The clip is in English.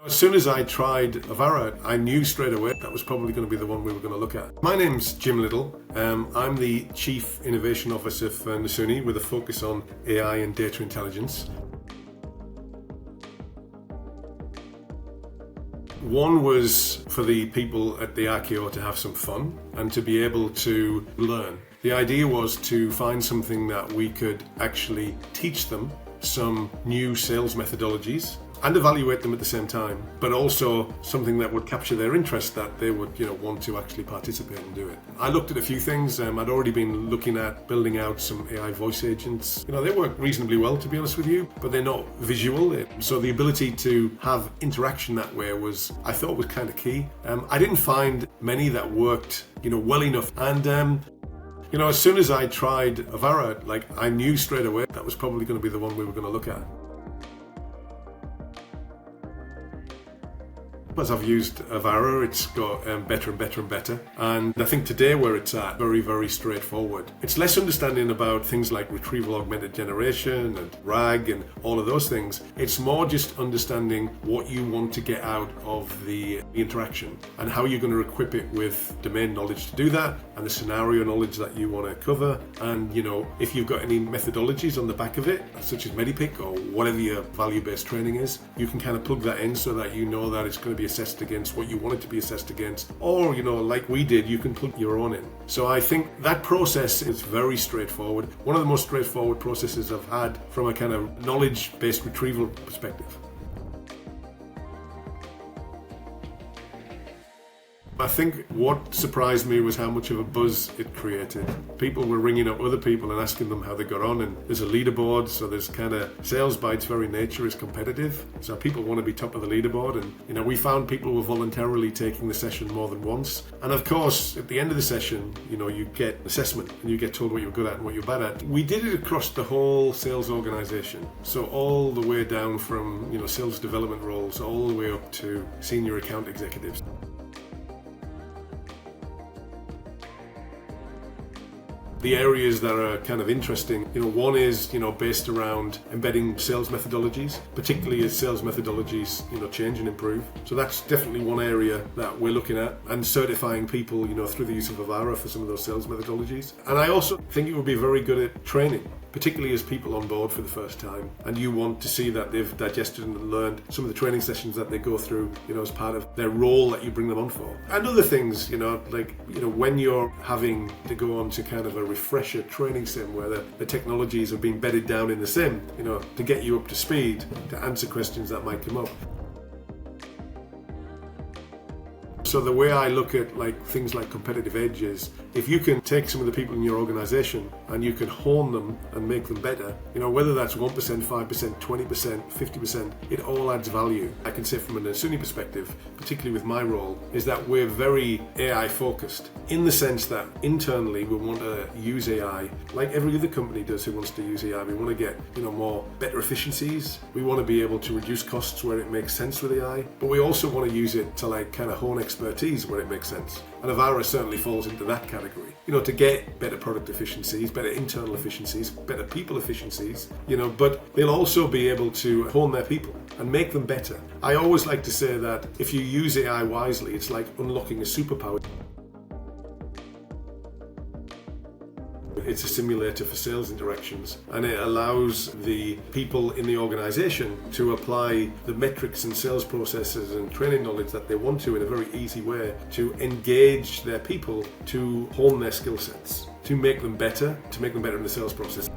As soon as I tried Avarra, I knew straight away that was probably going to be the one we were going to look at. My name's Jim Little. I'm the Chief Innovation Officer for Nasuni with a focus on AI and data intelligence. One was for the people at the RKO to have some fun and to be able to learn. The idea was to find something that we could actually teach them some new sales methodologies and evaluate them at the same time, but also something that would capture their interest, that they would want to actually participate and do it. I looked at a few things. I'd already been looking at building out some AI voice agents. They work reasonably well, to be honest with you, but they're not visual. So the ability to have interaction that way I thought was kind of key. I didn't find many that worked well enough. And as soon as I tried Avarra, I knew straight away that was probably going to be the one we were going to look at. As I've used Avarra, it's got better and better and better. And I think today where it's at, very, very straightforward. It's less understanding about things like retrieval augmented generation and RAG and all of those things. It's more just understanding what you want to get out of the interaction and how you're going to equip it with domain knowledge to do that, and the scenario knowledge that you want to cover. And if you've got any methodologies on the back of it, such as Medipick or whatever your value-based training is, you can kind of plug that in so that you know that it's going to be assessed against what you want it to be assessed against, or like we did, you can plug your own in. So I think that process is very straightforward. One of the most straightforward processes I've had from a kind of knowledge-based retrieval perspective. I think what surprised me was how much of a buzz it created. People were ringing up other people and asking them how they got on, and there's a leaderboard, so there's kind of sales by its very nature is competitive, so people want to be top of the leaderboard. And we found people were voluntarily taking the session more than once. And of course, at the end of the session, you get assessment and you get told what you're good at and what you're bad at. We did it across the whole sales organization, so all the way down from sales development roles all the way up to senior account executives. The areas that are kind of interesting, one is, based around embedding sales methodologies, particularly as sales methodologies, change and improve. So that's definitely one area that we're looking at, and certifying people, through the use of Avarra for some of those sales methodologies. And I also think it would be very good at training, particularly as people on board for the first time, and you want to see that they've digested and learned some of the training sessions that they go through, as part of their role that you bring them on for. And other things, when you're having to go on to kind of a refresher training sim where the technologies have been bedded down in the sim, to get you up to speed, to answer questions that might come up. So the way I look at things like competitive edge is, if you can take some of the people in your organization and you can hone them and make them better, whether that's 1%, 5%, 20%, 50%, it all adds value. I can say from a Nasuni perspective, particularly with my role, is that we're very AI focused, in the sense that internally we want to use AI like every other company does who wants to use AI. We want to get better efficiencies. We want to be able to reduce costs where it makes sense with AI, but we also want to use it to kind of hone expertise where it makes sense. And Avarra certainly falls into that category. To get better product efficiencies, better internal efficiencies, better people efficiencies, but they'll also be able to hone their people and make them better. I always like to say that if you use AI wisely, it's like unlocking a superpower. It's a simulator for sales interactions, and it allows the people in the organization to apply the metrics and sales processes and training knowledge that they want to in a very easy way to engage their people to hone their skill sets, to make them better in the sales process.